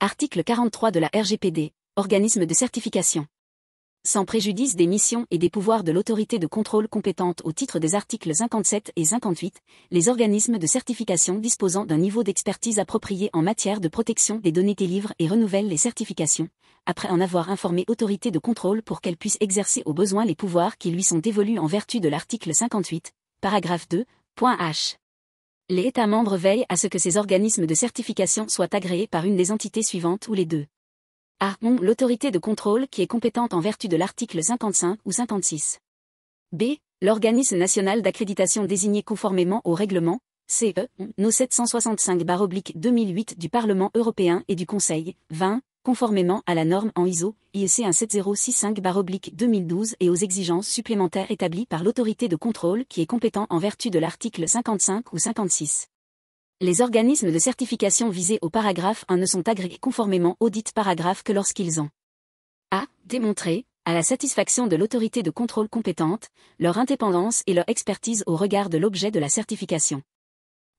Article 43 de la RGPD, organisme de certification. Sans préjudice des missions et des pouvoirs de l'autorité de contrôle compétente au titre des articles 57 et 58, les organismes de certification disposant d'un niveau d'expertise approprié en matière de protection des données délivrent et renouvellent les certifications, après en avoir informé autorité de contrôle pour qu'elle puisse exercer au besoin les pouvoirs qui lui sont dévolus en vertu de l'article 58, paragraphe 2, point h. Les États membres veillent à ce que ces organismes de certification soient agréés par une des entités suivantes ou les deux. A. L'autorité de contrôle qui est compétente en vertu de l'article 55 ou 56. B. L'organisme national d'accréditation désigné conformément au règlement, CE, No 765/2008 du Parlement européen et du Conseil, 20, conformément à la norme en ISO, IEC 17065/2012 et aux exigences supplémentaires établies par l'autorité de contrôle qui est compétent en vertu de l'article 55 ou 56. Les organismes de certification visés au paragraphe 1 ne sont agréés conformément au dit paragraphe que lorsqu'ils ont a. Démontré, à la satisfaction de l'autorité de contrôle compétente, leur indépendance et leur expertise au regard de l'objet de la certification.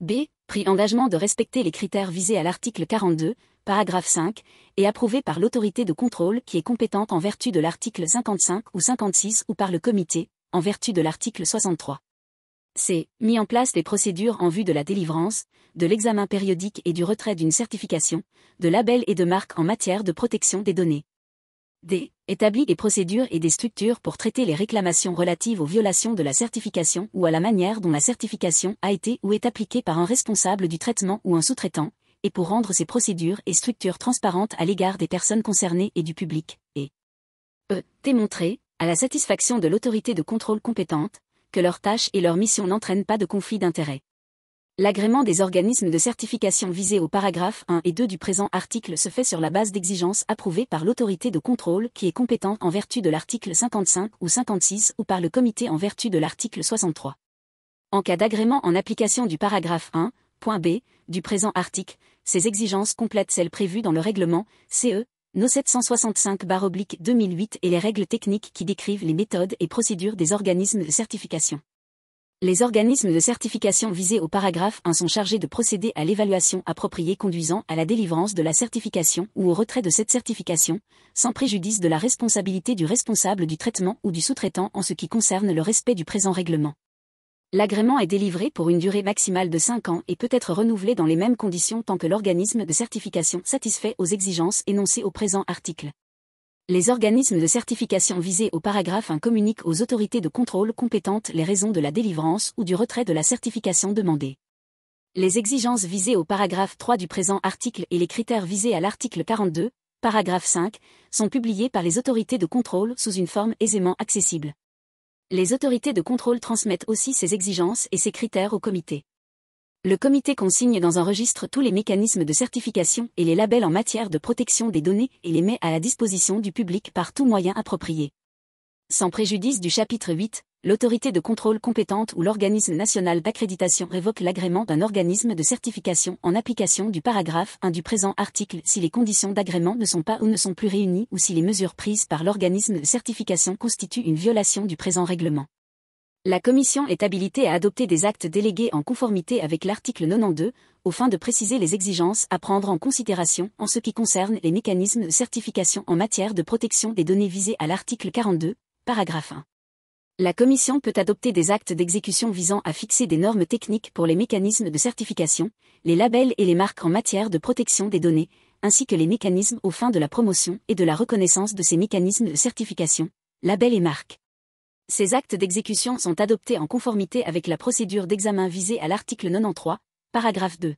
B. Pris engagement de respecter les critères visés à l'article 42, paragraphe 5, et approuvés par l'autorité de contrôle qui est compétente en vertu de l'article 55 ou 56 ou par le comité, en vertu de l'article 63. C. Mis en place les procédures en vue de la délivrance, de l'examen périodique et du retrait d'une certification, de labels et de marques en matière de protection des données. D. Établit des procédures et des structures pour traiter les réclamations relatives aux violations de la certification ou à la manière dont la certification a été ou est appliquée par un responsable du traitement ou un sous-traitant, et pour rendre ces procédures et structures transparentes à l'égard des personnes concernées et du public, et E. Démontrer, à la satisfaction de l'autorité de contrôle compétente, que leurs tâches et leurs missions n'entraînent pas de conflit d'intérêts. L'agrément des organismes de certification visés au paragraphe 1 et 2 du présent article se fait sur la base d'exigences approuvées par l'autorité de contrôle qui est compétente en vertu de l'article 55 ou 56 ou par le comité en vertu de l'article 63. En cas d'agrément en application du paragraphe 1, point B, du présent article, ces exigences complètent celles prévues dans le règlement, CE, No 765/2008 et les règles techniques qui décrivent les méthodes et procédures des organismes de certification. Les organismes de certification visés au paragraphe 1 sont chargés de procéder à l'évaluation appropriée conduisant à la délivrance de la certification ou au retrait de cette certification, sans préjudice de la responsabilité du responsable du traitement ou du sous-traitant en ce qui concerne le respect du présent règlement. L'agrément est délivré pour une durée maximale de 5 ans et peut être renouvelé dans les mêmes conditions tant que l'organisme de certification satisfait aux exigences énoncées au présent article. Les organismes de certification visés au paragraphe 1 communiquent aux autorités de contrôle compétentes les raisons de la délivrance ou du retrait de la certification demandée. Les exigences visées au paragraphe 3 du présent article et les critères visés à l'article 42, paragraphe 5, sont publiés par les autorités de contrôle sous une forme aisément accessible. Les autorités de contrôle transmettent aussi ces exigences et ces critères au comité. Le comité consigne dans un registre tous les mécanismes de certification et les labels en matière de protection des données et les met à la disposition du public par tout moyen approprié. Sans préjudice du chapitre 8, l'autorité de contrôle compétente ou l'organisme national d'accréditation révoque l'agrément d'un organisme de certification en application du paragraphe 1 du présent article si les conditions d'agrément ne sont pas ou ne sont plus réunies ou si les mesures prises par l'organisme de certification constituent une violation du présent règlement. La Commission est habilitée à adopter des actes délégués en conformité avec l'article 92, aux fins de préciser les exigences à prendre en considération en ce qui concerne les mécanismes de certification en matière de protection des données visés à l'article 42, paragraphe 1. La Commission peut adopter des actes d'exécution visant à fixer des normes techniques pour les mécanismes de certification, les labels et les marques en matière de protection des données, ainsi que les mécanismes aux fins de la promotion et de la reconnaissance de ces mécanismes de certification, labels et marques. Ces actes d'exécution sont adoptés en conformité avec la procédure d'examen visée à l'article 93, paragraphe 2.